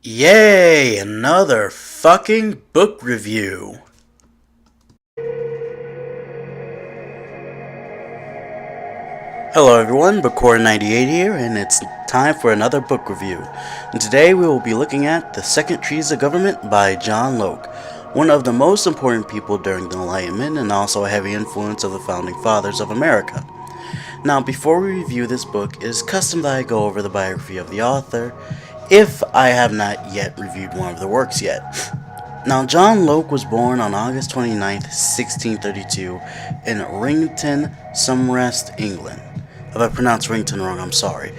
Yay! Another fucking book review! Hello everyone, Bookcore98 here, and it's time for another book review. And today we will be looking at The Second Treatise of Government by John Locke, one of the most important people during the Enlightenment and also a heavy influence of the Founding Fathers of America. Now, before we review this book, it is custom that I go over the biography of the author, if I have not yet reviewed one of the works yet. Now, John Locke was born on August 29th, 1632, in Rington, Somerset, England. If I pronounced Rington wrong, I'm sorry.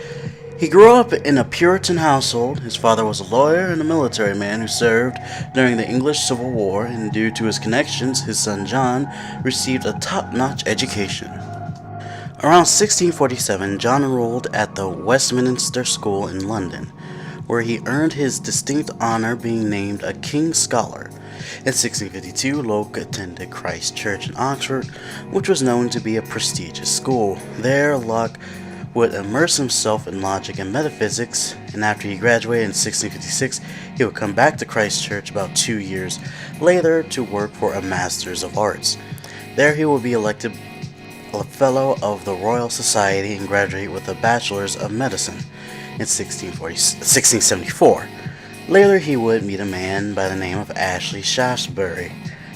He grew up in a Puritan household. His father was a lawyer and a military man who served during the English Civil War, and due to his connections, his son John received a top-notch education. Around 1647, John enrolled at the Westminster School in London, where he earned his distinct honor being named a King's Scholar. In 1652, Locke attended Christ Church in Oxford, which was known to be a prestigious school. There, Locke would immerse himself in logic and metaphysics, and after he graduated in 1656, he would come back to Christ Church about 2 years later to work for a Master's of Arts. There he would be elected a Fellow of the Royal Society and graduate with a Bachelor's of Medicine in 1674. Later he would meet a man by the name of Ashley Shaftesbury,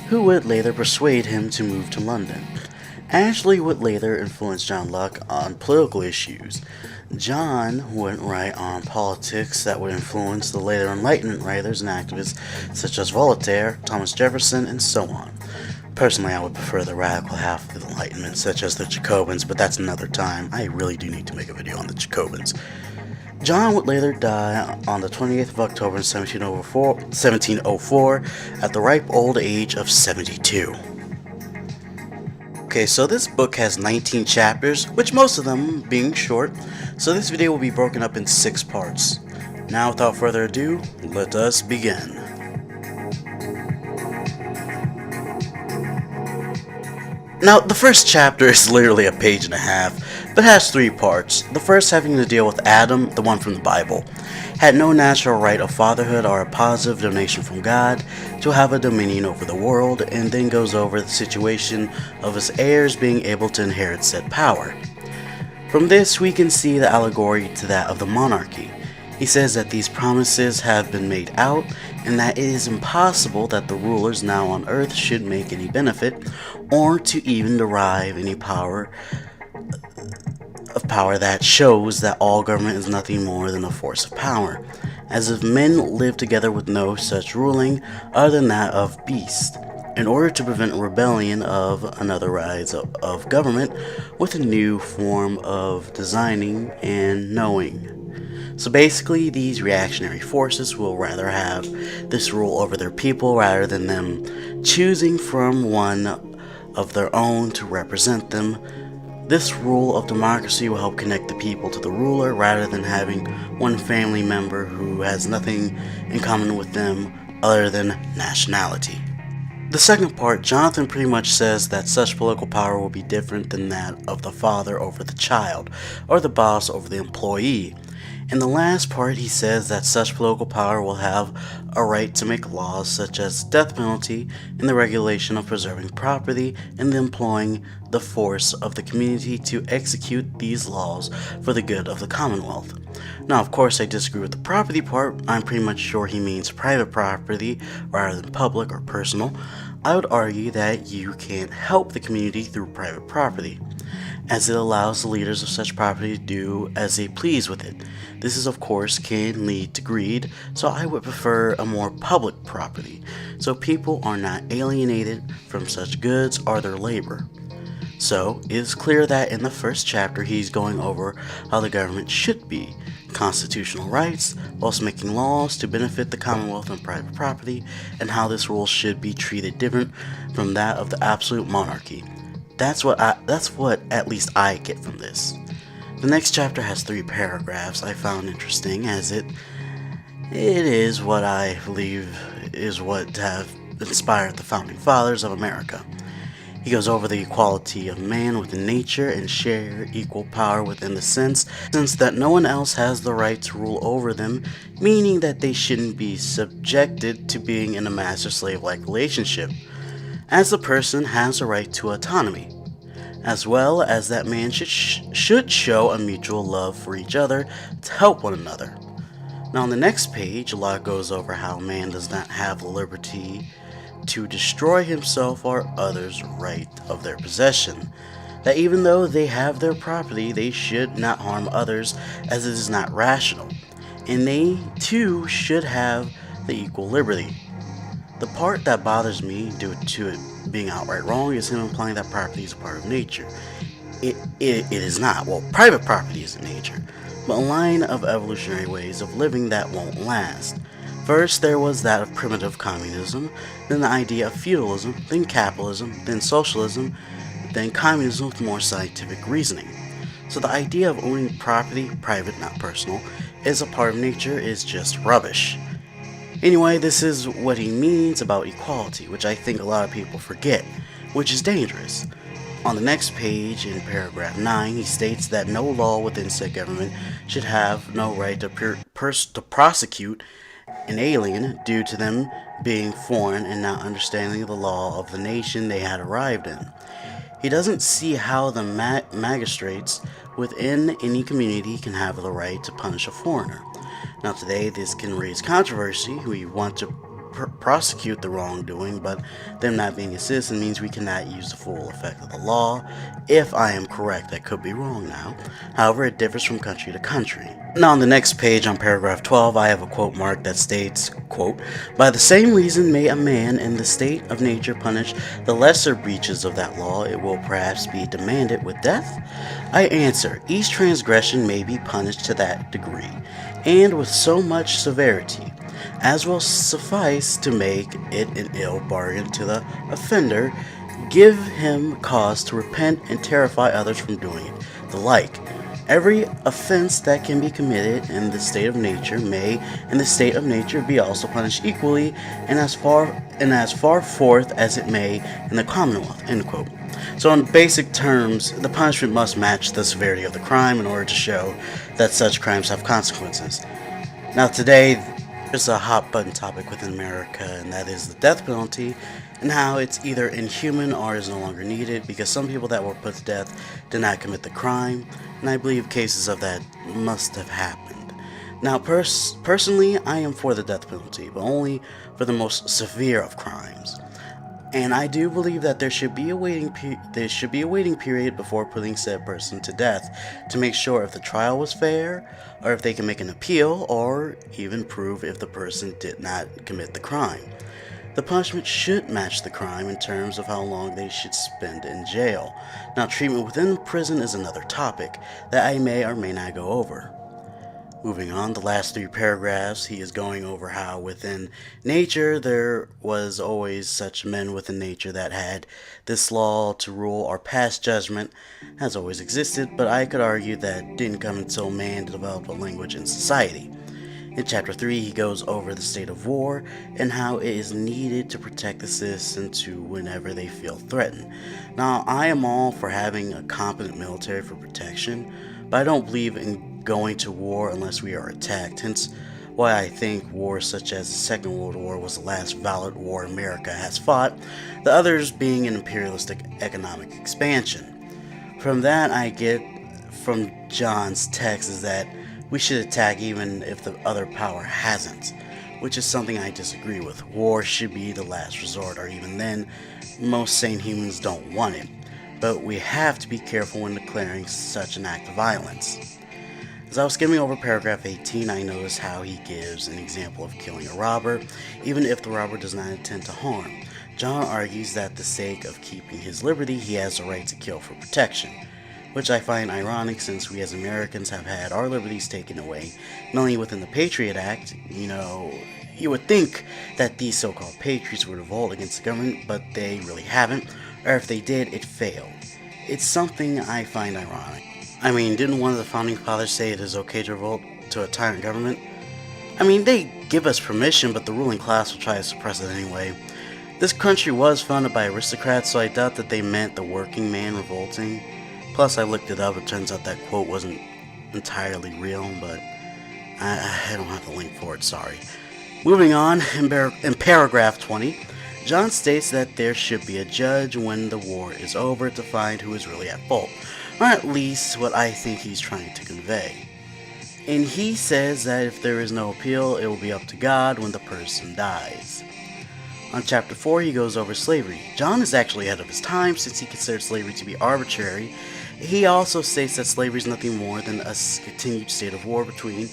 who would later persuade him to move to London. Ashley would later influence John Locke on political issues. John would write on politics that would influence the later Enlightenment writers and activists such as Voltaire, Thomas Jefferson, and so on. Personally, I would prefer the radical half of the Enlightenment, such as the Jacobins, but that's another time. I really do need to make a video on the Jacobins. John would later die on the 28th of October in 1704 at the ripe old age of 72. Okay, so this book has 19 chapters, which most of them being short, so this video will be broken up in 6 parts. Now, without further ado, let us begin. Now, the first chapter is literally a page and a half, but has 3 parts. The first having to deal with Adam, the one from the Bible, had no natural right of fatherhood or a positive donation from God to have a dominion over the world, and then goes over the situation of his heirs being able to inherit said power. From this, we can see the allegory to that of the monarchy. He says that these promises have been made out, and that it is impossible that the rulers now on earth should make any benefit, or to even derive any power that shows that all government is nothing more than a force of power, as if men live together with no such ruling other than that of beasts, in order to prevent rebellion of another rise of government with a new form of designing and knowing. So basically, these reactionary forces will rather have this rule over their people rather than them choosing from one of their own to represent them. This rule of democracy will help connect the people to the ruler rather than having one family member who has nothing in common with them other than nationality. The second part, Jonathan pretty much says that such political power will be different than that of the father over the child, or the boss over the employee. In the last part, he says that such political power will have a right to make laws such as death penalty and the regulation of preserving property and employing the force of the community to execute these laws for the good of the Commonwealth. Now, of course, I disagree with the property part. I'm pretty much sure he means private property rather than public or personal. I would argue that you can't help the community through private property, as it allows the leaders of such property to do as they please with it. This is, of course, can lead to greed, so I would prefer a more public property, so people are not alienated from such goods or their labor. So, it is clear that in the first chapter he's going over how the government should be constitutional rights, whilst making laws to benefit the Commonwealth and private property, and how this rule should be treated different from that of the absolute monarchy. That's what at least I get from this. The next chapter has 3 paragraphs I found interesting, as it is what I believe is what have inspired the Founding Fathers of America. He goes over the equality of man within nature and share equal power within the sense that no one else has the right to rule over them, meaning that they shouldn't be subjected to being in a master-slave-like relationship, as the person has a right to autonomy, as well as that man should show a mutual love for each other to help one another. Now, on the next page, Locke goes over how man does not have the liberty to destroy himself or others' right of their possession. That even though they have their property, they should not harm others, as it is not rational, and they too should have the equal liberty. The part that bothers me, due to it being outright wrong, is him implying that property is a part of nature. It is not. Well, private property is in nature, but a line of evolutionary ways of living that won't last. First, there was that of primitive communism, then the idea of feudalism, then capitalism, then socialism, then communism with more scientific reasoning. So the idea of owning property, private, not personal, is a part of nature is just rubbish. Anyway, this is what he means about equality, which I think a lot of people forget, which is dangerous. On the next page, in paragraph 9, he states that no law within said government should have no right to prosecute an alien due to them being foreign and not understanding the law of the nation they had arrived in. He doesn't see how the magistrates within any community can have the right to punish a foreigner. Now today this can raise controversy. We want to prosecute the wrongdoing, but them not being a citizen means we cannot use the full effect of the law. If I am correct, I could be wrong now. However, it differs from country to country. Now on the next page, on paragraph 12, I have a quote mark that states, quote, "By the same reason may a man in the state of nature punish the lesser breaches of that law, it will perhaps be demanded with death? I answer, each transgression may be punished to that degree, and with so much severity, as will suffice to make it an ill bargain to the offender, give him cause to repent, and terrify others from doing it. The like. Every offense that can be committed in the state of nature may, in the state of nature, be also punished equally, and as far forth as it may in the Commonwealth." End quote. So in basic terms, the punishment must match the severity of the crime in order to show that such crimes have consequences. Now today, there's a hot button topic within America, and that is the death penalty, and how it's either inhuman or is no longer needed because some people that were put to death did not commit the crime, and I believe cases of that must have happened. Now personally, I am for the death penalty, but only for the most severe of crimes. And I do believe that there should be a waiting period before putting said person to death to make sure if the trial was fair, or if they can make an appeal, or even prove if the person did not commit the crime. The punishment should match the crime in terms of how long they should spend in jail. Now, treatment within the prison is another topic that I may or may not go over. Moving on, the last 3 paragraphs, he is going over how within nature there was always such men within nature that had this law to rule or pass judgment has always existed, but I could argue that didn't come until man developed a language in society. In chapter 3, he goes over the state of war and how it is needed to protect the citizen to whenever they feel threatened. Now, I am all for having a competent military for protection, but I don't believe in going to war unless we are attacked, hence why I think wars such as the Second World War was the last valid war America has fought, the others being an imperialistic economic expansion. From that I get from John's text is that we should attack even if the other power hasn't, which is something I disagree with. War should be the last resort, or even then, most sane humans don't want it, but we have to be careful when declaring such an act of violence. As I was skimming over paragraph 18, I noticed how he gives an example of killing a robber, even if the robber does not intend to harm. John argues that for the sake of keeping his liberty, he has the right to kill for protection, which I find ironic since we as Americans have had our liberties taken away, not only within the Patriot Act. You would think that these so-called patriots would revolt against the government, but they really haven't, or if they did, it failed. It's something I find ironic. I mean, didn't one of the founding fathers say it is okay to revolt to a tyrant government? I mean, they give us permission, but the ruling class will try to suppress it anyway. This country was founded by aristocrats, so I doubt that they meant the working man revolting. Plus, I looked it up, it turns out that quote wasn't entirely real, but I don't have the link for it, sorry. Moving on, in paragraph 20, John states that there should be a judge when the war is over to find who is really at fault, or at least what I think he's trying to convey. And he says that if there is no appeal, it will be up to God when the person dies. On chapter 4, he goes over slavery. John is actually ahead of his time since he considers slavery to be arbitrary. He also states that slavery is nothing more than a continued state of war between,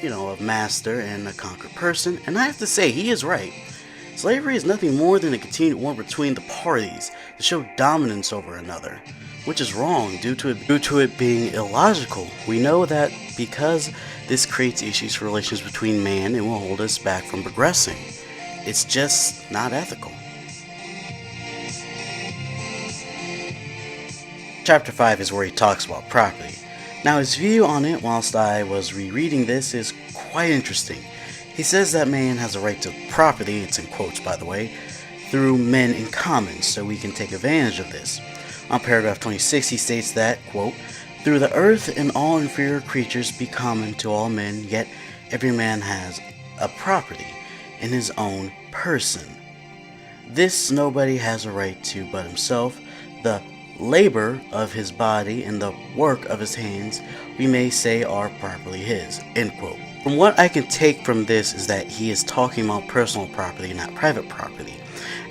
a master and a conquered person. And I have to say, he is right. Slavery is nothing more than a continued war between the parties to show dominance over another, which is wrong due to it being illogical. We know that because this creates issues for relations between man, it will hold us back from progressing. It's just not ethical. Chapter 5 is where he talks about property. Now his view on it whilst I was rereading this is quite interesting. He says that man has a right to property, it's in quotes by the way, through men in common, so we can take advantage of this. On paragraph 26 he states that, quote, "Through the earth and all inferior creatures be common to all men, yet every man has a property in his own person. This nobody has a right to but himself. The labor of his body and the work of his hands we may say are properly his." End quote. From what I can take from this is that he is talking about personal property, not private property,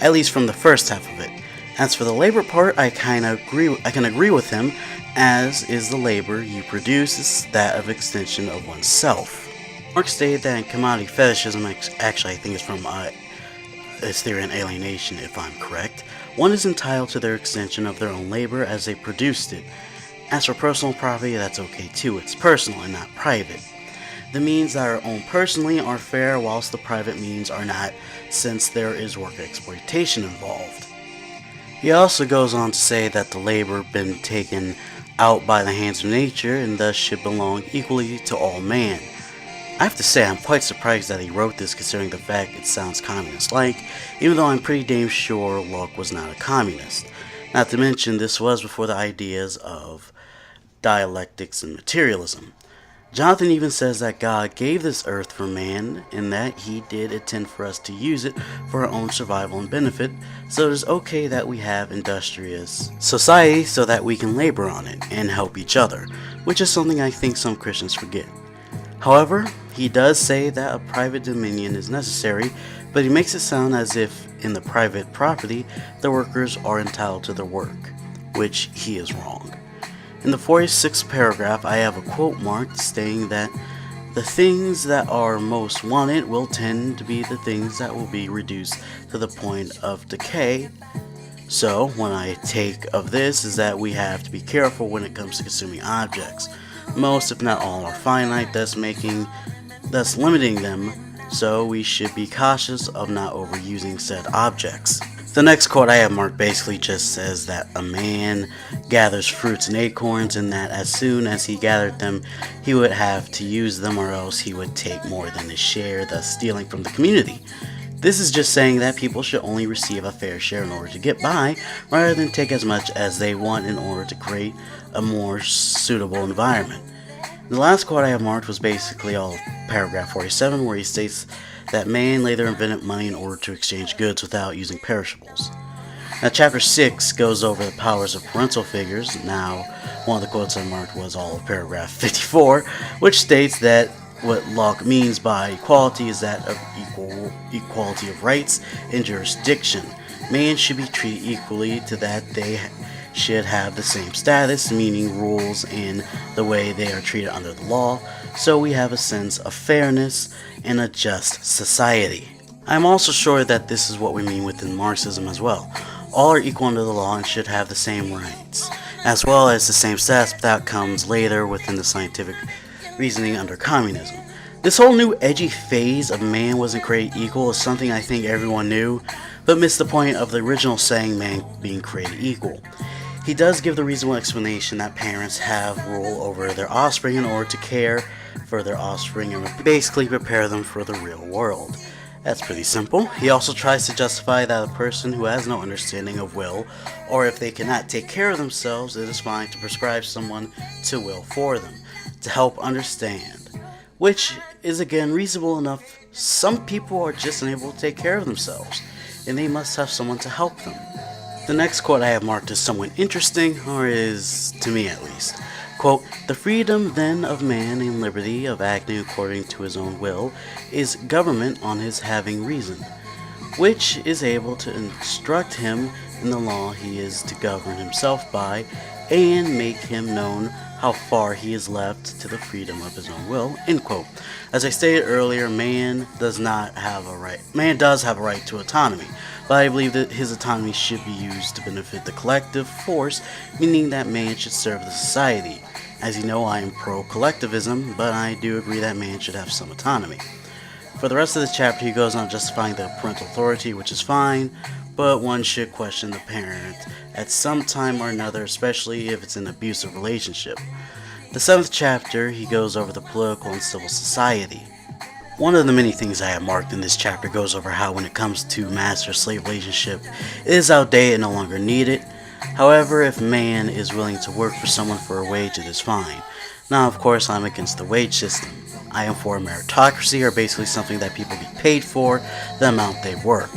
at least from the first half of it. As for the labor part, I can agree with him, as is the labor you produce is that of extension of oneself. Marx stated that in commodity fetishism, actually I think it's from his theory on alienation if I'm correct, one is entitled to their extension of their own labor as they produced it. As for personal property, that's okay too, it's personal and not private. The means that are owned personally are fair, whilst the private means are not, since there is work exploitation involved. He also goes on to say that the labor been taken out by the hands of nature and thus should belong equally to all man. I have to say I'm quite surprised that he wrote this considering the fact it sounds communist-like, even though I'm pretty damn sure Locke was not a communist. Not to mention this was before the ideas of dialectics and materialism. Jonathan even says that God gave this earth for man and that he did intend for us to use it for our own survival and benefit, so it is okay that we have industrious society so that we can labor on it and help each other, which is something I think some Christians forget. However, he does say that a private dominion is necessary, but he makes it sound as if in the private property the workers are entitled to their work, which he is wrong. In the 46th paragraph, I have a quote marked stating that the things that are most wanted will tend to be the things that will be reduced to the point of decay. So, what I take of this is that we have to be careful when it comes to consuming objects. Most, if not all, are finite, thus limiting them, so we should be cautious of not overusing said objects. The next quote I have marked basically just says that a man gathers fruits and acorns, and that as soon as he gathered them, he would have to use them or else he would take more than his share, thus stealing from the community. This is just saying that people should only receive a fair share in order to get by, rather than take as much as they want in order to create a more suitable environment. The last quote I have marked was basically all paragraph 47, where he states that man later invented money in order to exchange goods without using perishables. Now chapter 6 goes over the powers of parental figures. Now one of the quotes I marked was all of paragraph 54, which states that what Locke means by equality is that of equality of rights and jurisdiction. Man should be treated equally to that they should have the same status, meaning rules and the way they are treated under the law, so we have a sense of fairness and a just society. I am also sure that this is what we mean within Marxism as well. All are equal under the law and should have the same rights, as well as the same status, but that comes later within the scientific reasoning under communism. This whole new edgy phase of man wasn't created equal is something I think everyone knew, but missed the point of the original saying man being created equal. He does give the reasonable explanation that parents have rule over their offspring in order to care for their offspring and basically prepare them for the real world. That's pretty simple. He also tries to justify that a person who has no understanding of will, or if they cannot take care of themselves, it is fine to prescribe someone to will for them, to help understand. Which is again reasonable enough. Some people are just unable to take care of themselves, and they must have someone to help them. The next quote I have marked as somewhat interesting, or is, to me at least. Quote, "The freedom then of man and liberty of acting according to his own will is government on his having reason, which is able to instruct him in the law he is to govern himself by, and make him known how far he is left to the freedom of his own will." End quote. As I stated earlier, man does have a right to autonomy, but I believe that his autonomy should be used to benefit the collective force, meaning that man should serve the society. As you know, I am pro-collectivism, but I do agree that man should have some autonomy. For the rest of the chapter, he goes on justifying the parental authority, which is fine, but one should question the parent at some time or another, especially if it's an abusive relationship. The 7th chapter, he goes over the political and civil society. One of the many things I have marked in this chapter goes over how when it comes to master-slave relationship, it is outdated and no longer needed. However, if man is willing to work for someone for a wage, it is fine. Now, of course, I'm against the wage system. I am for a meritocracy, or basically something that people get paid for the amount they work.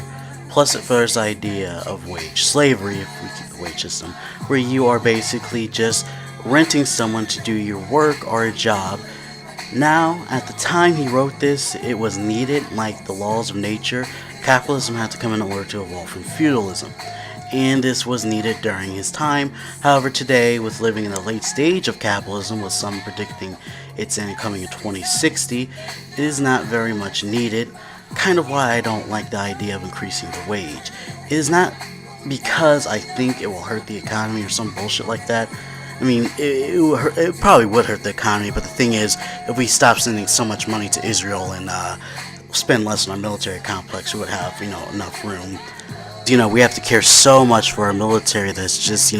Plus, it furthers the idea of wage slavery, if we keep the wage system, where you are basically just renting someone to do your work or a job. Now, at the time he wrote this, it was needed. Like the laws of nature, capitalism had to come in order to evolve from feudalism, and this was needed during his time. However, today, with living in the late stage of capitalism, with some predicting its end coming in 2060, it is not very much needed. Kind of why I don't like the idea of increasing the wage. It is not because I think it will hurt the economy or some bullshit like that. I mean, it probably would hurt the economy, but the thing is, if we stop sending so much money to Israel and spend less on our military complex, we would have, enough room. We have to care so much for our military that's just,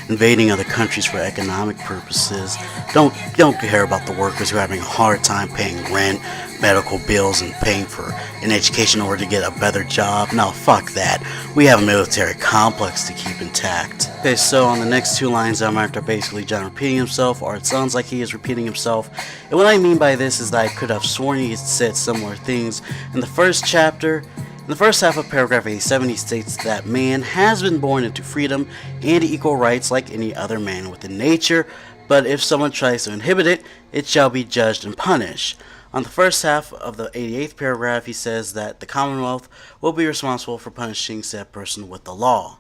invading other countries for economic purposes. Don't care about the workers who are having a hard time paying rent, medical bills, and paying for an education in order to get a better job. No, fuck that. We have a military complex to keep intact. Okay, so on the next two lines I'm after, basically John repeating himself, or it sounds like he is repeating himself. And what I mean by this is that I could have sworn he said similar things in the first chapter. In the first half of paragraph 87, he states that man has been born into freedom and equal rights like any other man within nature, but if someone tries to inhibit it, it shall be judged and punished. On the first half of the 88th paragraph, he says that the Commonwealth will be responsible for punishing said person with the law.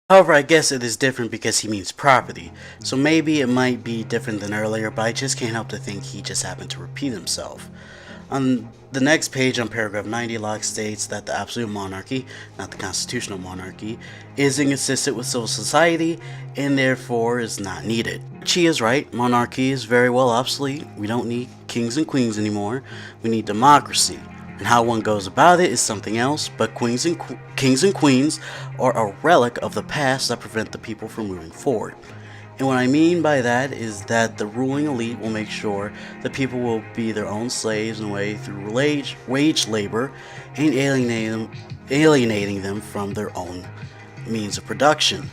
However, I guess it is different because he means property, so maybe it might be different than earlier, but I just can't help to think he just happened to repeat himself. On the next page, on paragraph 90, Locke states that the absolute monarchy, not the constitutional monarchy, is inconsistent with civil society and therefore is not needed. She is right. Monarchy is very well obsolete. We don't need kings and queens anymore. We need democracy. And how one goes about it is something else, but kings and queens are a relic of the past that prevent the people from moving forward. And what I mean by that is that the ruling elite will make sure that people will be their own slaves in a way through wage labor and alienating them from their own means of production.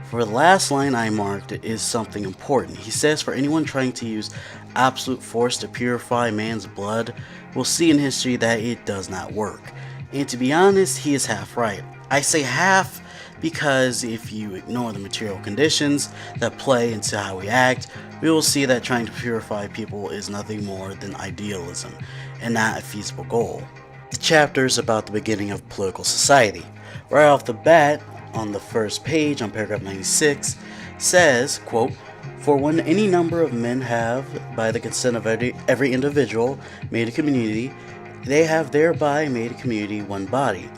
For the last line I marked, it is something important. He says for anyone trying to use absolute force to purify man's blood will see in history that it does not work. And to be honest, he is half right. I say half because if you ignore the material conditions that play into how we act, we will see that trying to purify people is nothing more than idealism and not a feasible goal. The chapter is about the beginning of political society. Right off the bat, on the first page, on paragraph 96, says, quote, "For when any number of men have, by the consent of every individual, made a community, they have thereby made a community one body,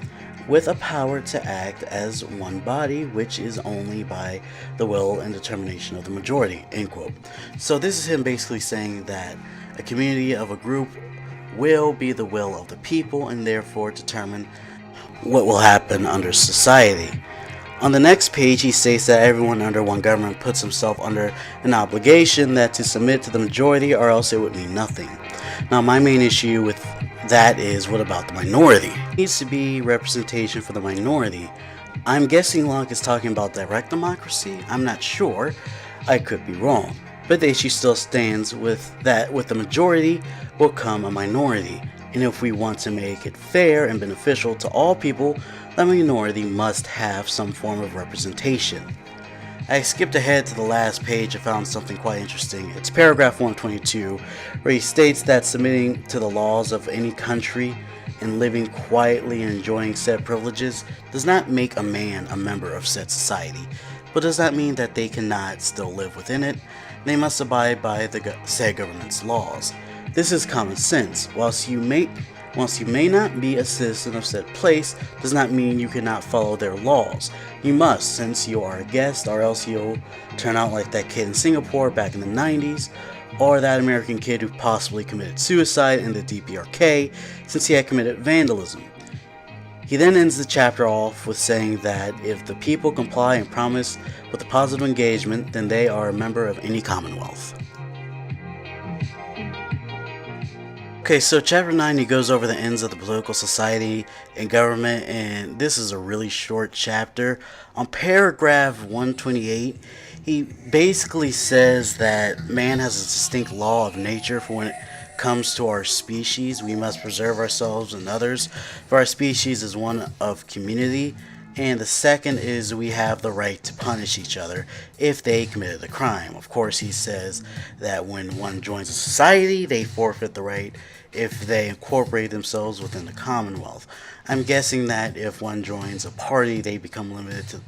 with a power to act as one body, which is only by the will and determination of the majority." End quote. So this is him basically saying that a community of a group will be the will of the people and therefore determine what will happen under society. On the next page, he states that everyone under one government puts himself under an obligation that to submit to the majority or else it would mean nothing. Now, my main issue with That is, what about the minority? There needs to be representation for the minority. I'm guessing Locke is talking about direct democracy. I'm not sure. I could be wrong. But the issue still stands with that with the majority will come a minority. And if we want to make it fair and beneficial to all people, the minority must have some form of representation. I skipped ahead to the last page and found something quite interesting. It's paragraph 122, where he states that submitting to the laws of any country and living quietly and enjoying said privileges does not make a man a member of said society, but does not mean that they cannot still live within it. They must abide by the said government's laws. This is common sense. Whilst you may not be a citizen of said place, does not mean you cannot follow their laws. You must, since you are a guest, or else you'll turn out like that kid in Singapore back in the 90s, or that American kid who possibly committed suicide in the DPRK since he had committed vandalism. He then ends the chapter off with saying that if the people comply and promise with a positive engagement, then they are a member of any commonwealth. Okay, so chapter 9, he goes over the ends of the political society and government, and this is a really short chapter. On paragraph 128, he basically says that man has a distinct law of nature for when it comes to our species. We must preserve ourselves and others, for our species is one of community. And the second is we have the right to punish each other if they committed a crime. Of course, he says that when one joins a society, they forfeit the right if they incorporate themselves within the Commonwealth. I'm guessing that if one joins a party, they become limited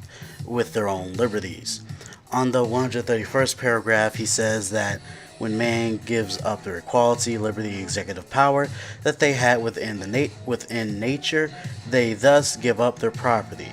with their own liberties. On the 131st paragraph, he says that when man gives up their equality, liberty, executive power that they had within nature, they thus give up their property,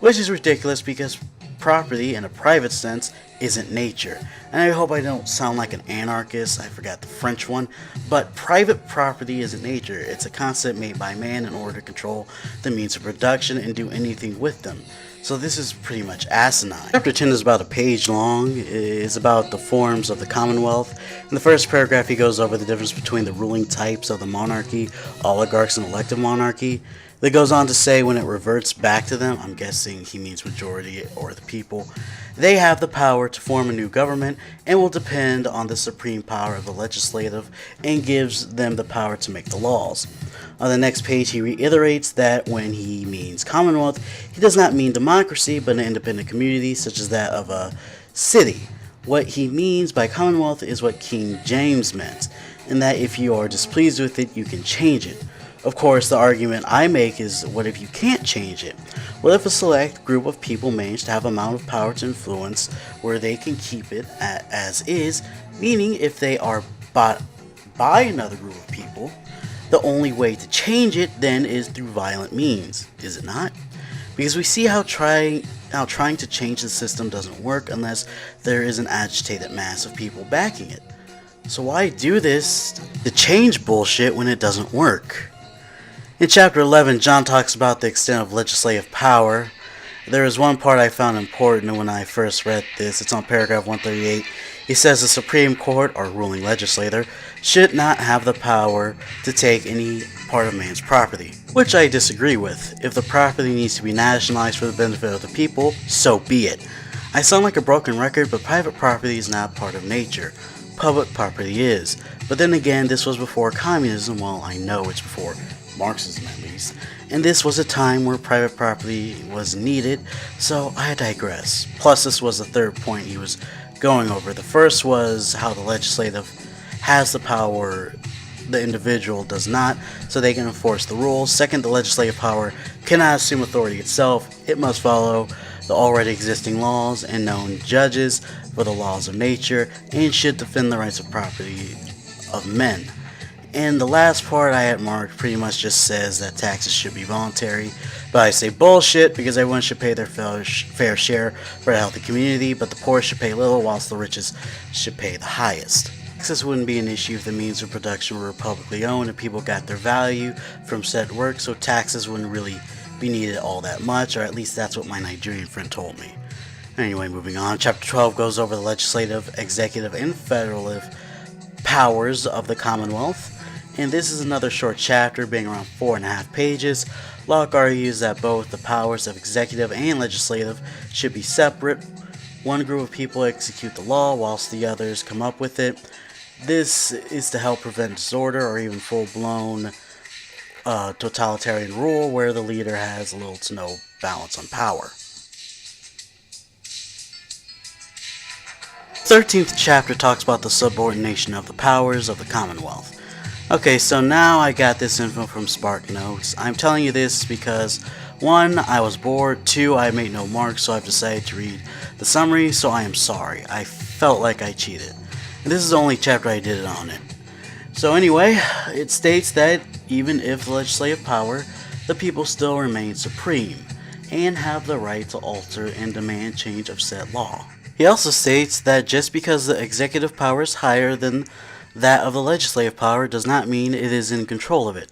which is ridiculous because property in a private sense isn't nature. And I hope I don't sound like an anarchist, I forgot the French one, but private property isn't nature. It's a concept made by man in order to control the means of production and do anything with them. So this is pretty much asinine. Chapter 10 is about a page long. It's about the forms of the Commonwealth. In the first paragraph, he goes over the difference between the ruling types of the monarchy, oligarchs, and elective monarchy. That goes on to say when it reverts back to them, I'm guessing he means majority or the people, they have the power to form a new government and will depend on the supreme power of the legislative and gives them the power to make the laws. On the next page, he reiterates that when he means commonwealth, he does not mean democracy, but an independent community such as that of a city. What he means by commonwealth is what King James meant, and that if you are displeased with it, you can change it. Of course, the argument I make is, what if you can't change it? What if a select group of people manage to have an amount of power to influence where they can keep it as is, meaning if they are bought by another group of people, the only way to change it then is through violent means, is it not? Because we see how trying to change the system doesn't work unless there is an agitated mass of people backing it. So why do this to change bullshit when it doesn't work? In chapter 11, John talks about the extent of legislative power. There is one part I found important when I first read this. It's on paragraph 138. He says the Supreme Court, or ruling legislator, should not have the power to take any part of man's property, which I disagree with. If the property needs to be nationalized for the benefit of the people, so be it. I sound like a broken record, but private property is not part of nature. Public property is. But then again, this was before communism. Well, I know it's before Marxism at least, and this was a time where private property was needed, so I digress. Plus, this was the third point he was going over. The first was how the legislative has the power, the individual does not, so they can enforce the rules. Second, the legislative power cannot assume authority itself. It must follow the already existing laws and known judges for the laws of nature, and should defend the rights of property of men. And the last part I had marked pretty much just says that taxes should be voluntary, but I say bullshit because everyone should pay their fair share for a healthy community, but the poor should pay little whilst the richest should pay the highest. Taxes wouldn't be an issue if the means of production were publicly owned and people got their value from said work, so taxes wouldn't really be needed all that much, or at least that's what my Nigerian friend told me. Anyway, moving on. Chapter 12 goes over the legislative, executive, and federal powers of the Commonwealth. And this is another short chapter, being around 4.5 pages. Locke argues that both the powers of executive and legislative should be separate. One group of people execute the law whilst the others come up with it. This is to help prevent disorder or even full-blown totalitarian rule where the leader has little to no balance on power. 13th chapter talks about the subordination of the powers of the Commonwealth. Okay, so now I got this info from Spark Notes. I'm telling you this because 1, I was bored, 2, I made no marks, so I've decided to read the summary, so I am sorry. I felt like I cheated. And this is the only chapter I did on it. So anyway, it states that even if the legislative power, the people still remain supreme and have the right to alter and demand change of said law. He also states that just because the executive power is higher than that of the legislative power does not mean it is in control of it.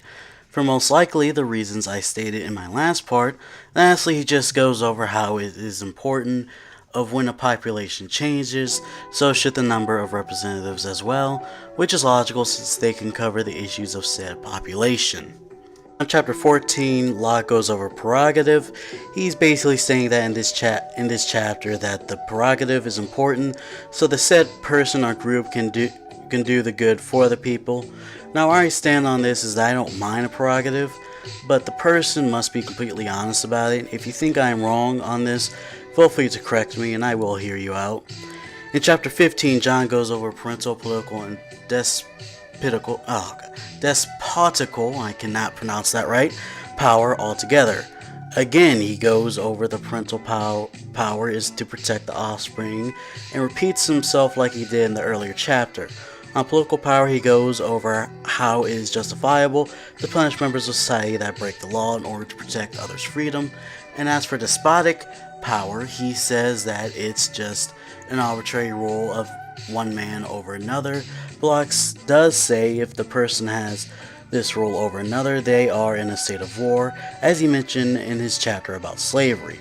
For most likely the reasons I stated in my last part. Lastly, he just goes over how it is important of when a population changes, so should the number of representatives as well, which is logical since they can cover the issues of said population. In chapter 14, Locke goes over prerogative. He's basically saying that in this chapter that the prerogative is important, so the said person or group can do the good for the people. Now, where I stand on this is that I don't mind a prerogative, but the person must be completely honest about it. If you think I'm wrong on this, feel free to correct me and I will hear you out. In chapter 15, John goes over parental, political, and despotical, I cannot pronounce that right, power altogether. Again, he goes over the parental power is to protect the offspring and repeats himself like he did in the earlier chapter. On political power, he goes over how it is justifiable to punish members of society that break the law in order to protect others' freedom. And as for despotic power, he says that it's just an arbitrary rule of one man over another. Locke does say if the person has this rule over another, they are in a state of war, as he mentioned in his chapter about slavery.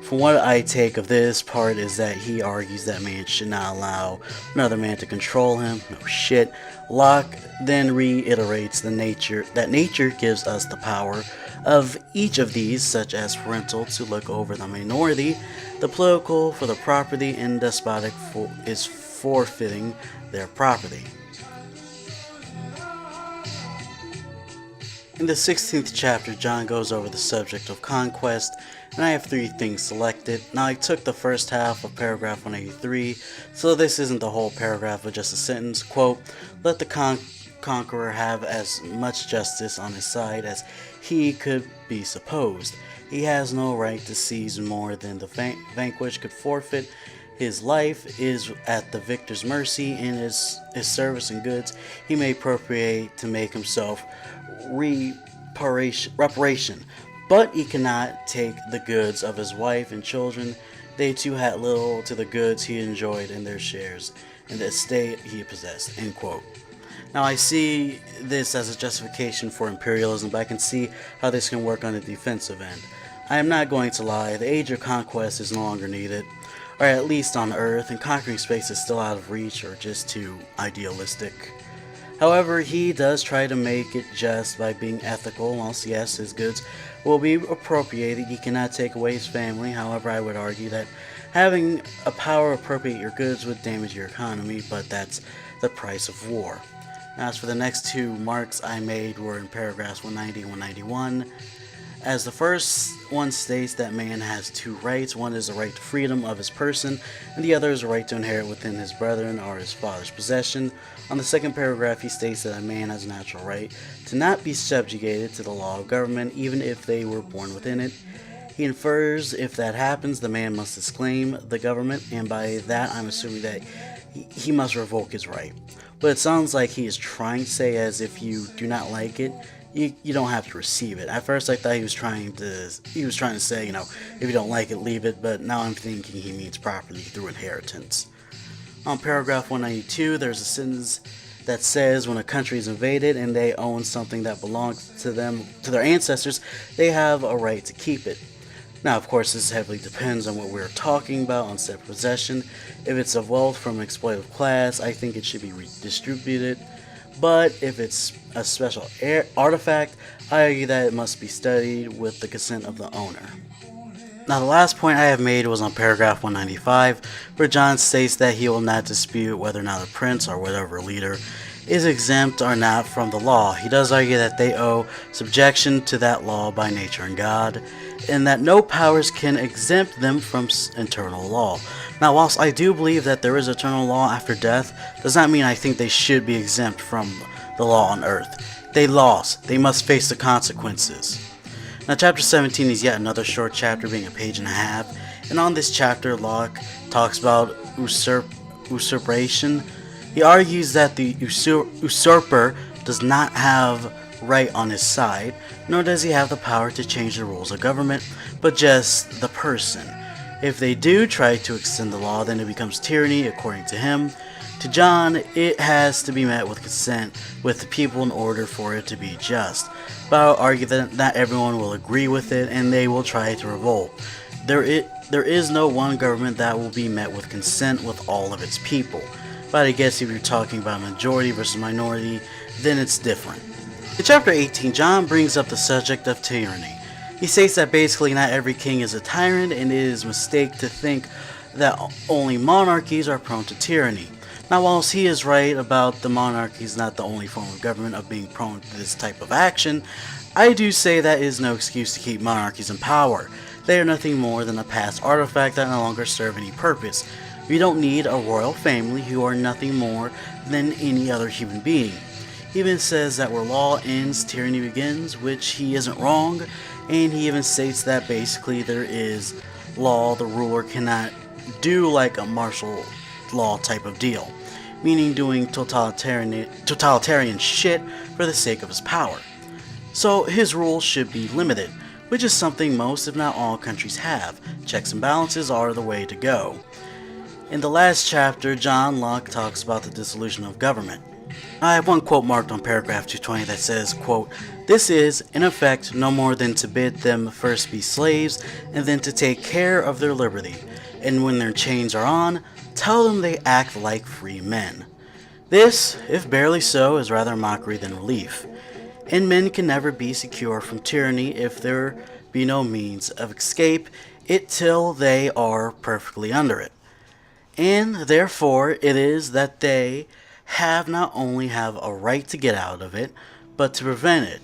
From what I take of this part is that he argues that man should not allow another man to control him. No shit. Locke then reiterates that nature gives us the power of each of these, such as parental to look over the minority, the political for the property, and despotic is forfeiting their property. In the 16th chapter, John goes over the subject of conquest, and I have 3 things selected. Now, I took the first half of paragraph 183, so this isn't the whole paragraph but just a sentence. Quote, let the conqueror have as much justice on his side as he could be supposed. He has no right to seize more than the vanquished could forfeit. His life is at the victor's mercy, and his service and goods he may appropriate to make himself reparation, but he cannot take the goods of his wife and children. They too had little to the goods he enjoyed in their shares in the estate he possessed. End quote. Now, I see this as a justification for imperialism, but I can see how this can work on the defensive end. I am not going to lie, the age of conquest is no longer needed, or at least on Earth, and conquering space is still out of reach or just too idealistic. However, he does try to make it just by being ethical. Whilst yes, his goods will be appropriated, he cannot take away his family. However, I would argue that having a power appropriate your goods would damage your economy, but that's the price of war. As for the next 2 marks I made were in paragraphs 190 and 191. As the first one states that man has 2 rights. One is the right to freedom of his person, and the other is the right to inherit within his brethren or his father's possession. On the second paragraph, he states that a man has a natural right to not be subjugated to the law of government, even if they were born within it. He infers if that happens, the man must disclaim the government, and by that I'm assuming that he must revoke his right. But it sounds like he is trying to say as if you do not like it, you don't have to receive it. At first I thought he was trying to say, if you don't like it, leave it, but now I'm thinking he means property through inheritance. On paragraph 192, there's a sentence that says when a country is invaded and they own something that belongs to them, to their ancestors, they have a right to keep it. Now, of course, this heavily depends on what we're talking about on said possession. If it's of wealth from an exploitative class, I think it should be redistributed. but if it's a special artifact, I argue that it must be studied with the consent of the owner. Now, the last point I have made was on paragraph 195, where John states that he will not dispute whether or not a prince or whatever leader is exempt or not from the law. He does argue that they owe subjection to that law by nature and God, and that no powers can exempt them from eternal law. Now, whilst I do believe that there is eternal law after death, does not mean I think they should be exempt from the law on earth. They lost. They must face the consequences. Now, chapter 17 is yet another short chapter, being a page and a half, and on this chapter, Locke talks about usurpation. He argues that the usurper does not have right on his side, nor does he have the power to change the rules of government, but just the person. If they do try to extend the law, then it becomes tyranny, according to him. To John, it has to be met with consent with the people in order for it to be just. But I'll argue that not everyone will agree with it, and they will try to revolt. There is no one government that will be met with consent with all of its people. But I guess if you're talking about majority versus minority, then it's different. In chapter 18, John brings up the subject of tyranny. He states that basically not every king is a tyrant, and it is a mistake to think that only monarchies are prone to tyranny. Now, whilst he is right about the monarchy is not the only form of government of being prone to this type of action, I do say that is no excuse to keep monarchies in power. They are nothing more than a past artifact that no longer serve any purpose. We don't need a royal family who are nothing more than any other human being. He even says that where law ends, tyranny begins, which he isn't wrong, and he even states that basically there is law the ruler cannot do like a martial law type of deal, meaning doing totalitarian shit for the sake of his power. So his rules should be limited, which is something most if not all countries have. Checks and balances are the way to go. In the last chapter, John Locke talks about the dissolution of government. I have one quote marked on paragraph 220 that says, quote, "This is, in effect, no more than to bid them first be slaves, and then to take care of their liberty, and when their chains are on, tell them they act like free men." This, if barely so, is rather mockery than relief. And men can never be secure from tyranny if there be no means of escape it till they are perfectly under it. And therefore it is that they have not only have a right to get out of it, but to prevent it.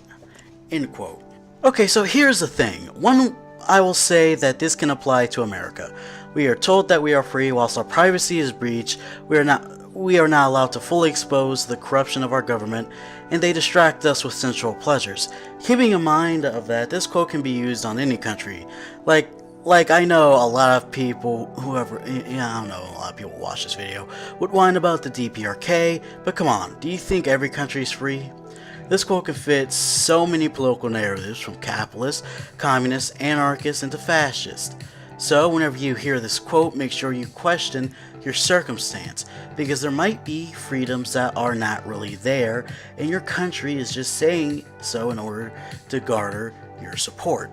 End quote. Okay, so here's the thing. One, I will say that this can apply to America. We are told that we are free whilst our privacy is breached. We are not allowed to fully expose the corruption of our government, and they distract us with sensual pleasures. Keeping in mind of that, this quote can be used on any country. Like I know a lot of people, I don't know, a lot of people watch this video, would whine about the DPRK, but come on, do you think every country is free? This quote can fit so many political narratives, from capitalists, communists, anarchists, into fascists. So whenever you hear this quote, make sure you question your circumstance, because there might be freedoms that are not really there, and your country is just saying so in order to garner your support.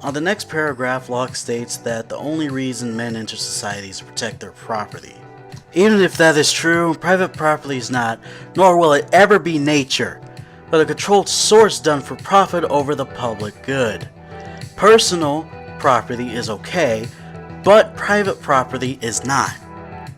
On the next paragraph, Locke states that the only reason men enter society is to protect their property. Even if that is true, private property is not, nor will it ever be nature, but a controlled source done for profit over the public good. Personal property is okay, but private property is not.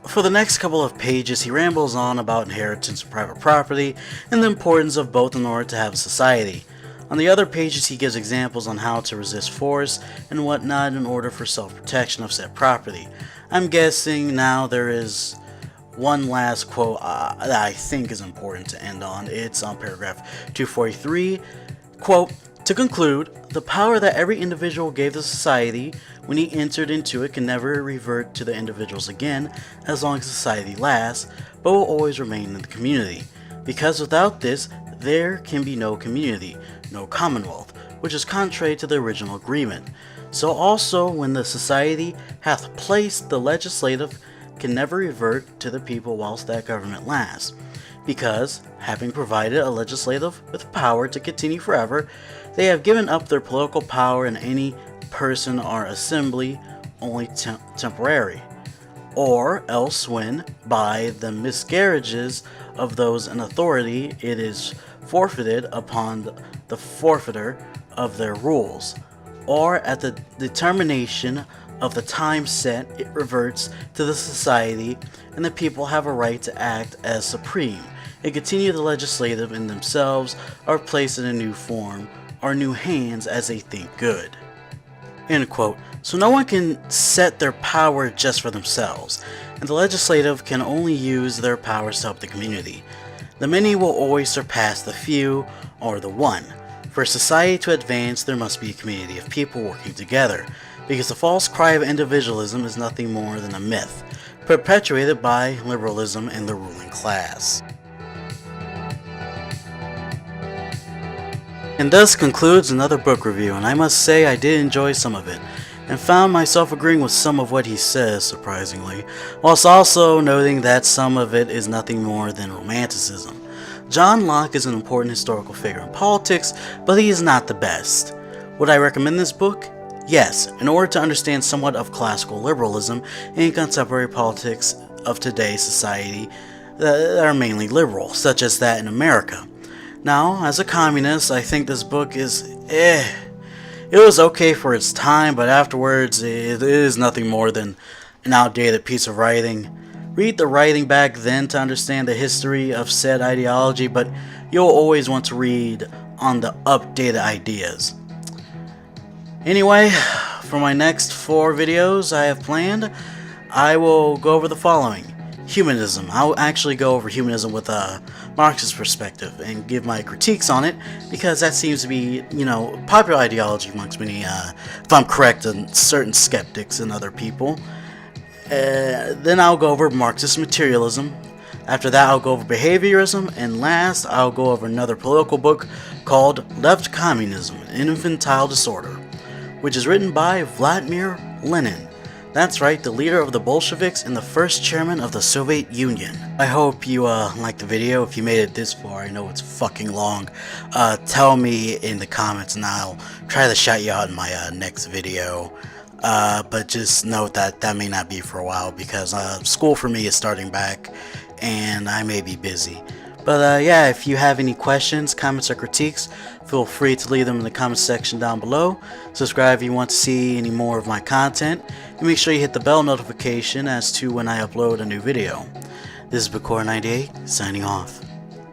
For the next couple of pages, he rambles on about inheritance and private property and the importance of both in order to have a society. On the other pages, he gives examples on how to resist force and whatnot in order for self-protection of said property. I'm guessing now there is one last quote that I think is important to end on. It's on paragraph 243. Quote, "To conclude, the power that every individual gave to society when he entered into it can never revert to the individuals again as long as society lasts, but will always remain in the community. Because without this, there can be no community, no commonwealth, which is contrary to the original agreement. So also when the society hath placed, the legislative can never revert to the people whilst that government lasts. Because, having provided a legislative with power to continue forever, they have given up their political power in any person or assembly only temporary. Or else when, by the miscarriages of those in authority, it is forfeited upon the forfeiter of their rules, or at the determination of the time set, it reverts to the society, and the people have a right to act as supreme and continue the legislative in themselves, or placed in a new form or new hands as they think good. End quote. So no one can set their power just for themselves, and the legislative can only use their powers to help the community. The many will always surpass the few or the one. For society to advance, there must be a community of people working together, because the false cry of individualism is nothing more than a myth, perpetuated by liberalism and the ruling class. And thus concludes another book review, and I must say I did enjoy some of it, and found myself agreeing with some of what he says, surprisingly, whilst also noting that some of it is nothing more than romanticism. John Locke is an important historical figure in politics, but he is not the best. Would I recommend this book? Yes, in order to understand somewhat of classical liberalism and contemporary politics of today's society that are mainly liberal, such as that in America. Now, as a communist, I think this book is It was okay for its time, but afterwards it is nothing more than an outdated piece of writing. Read the writing back then to understand the history of said ideology, but you'll always want to read on the updated ideas. Anyway, for my next 4 videos I have planned, I will go over the following. Humanism. I'll actually go over humanism with a Marxist perspective and give my critiques on it, because that seems to be, popular ideology amongst many, if I'm correct, and certain skeptics and other people. Then I'll go over Marxist materialism. After that, I'll go over behaviorism, and last, I'll go over another political book called Left Communism, an Infantile Disorder, which is written by Vladimir Lenin. That's right, the leader of the Bolsheviks and the first chairman of the Soviet Union. I hope you liked the video. If you made it this far, I know it's fucking long. Tell me in the comments and I'll try to shout you out in my next video. But just note that that may not be for a while, because school for me is starting back and I may be busy. But yeah, if you have any questions, comments, or critiques, feel free to leave them in the comment section down below. Subscribe if you want to see any more of my content, and make sure you hit the bell notification as to when I upload a new video. This is Bakor98, signing off.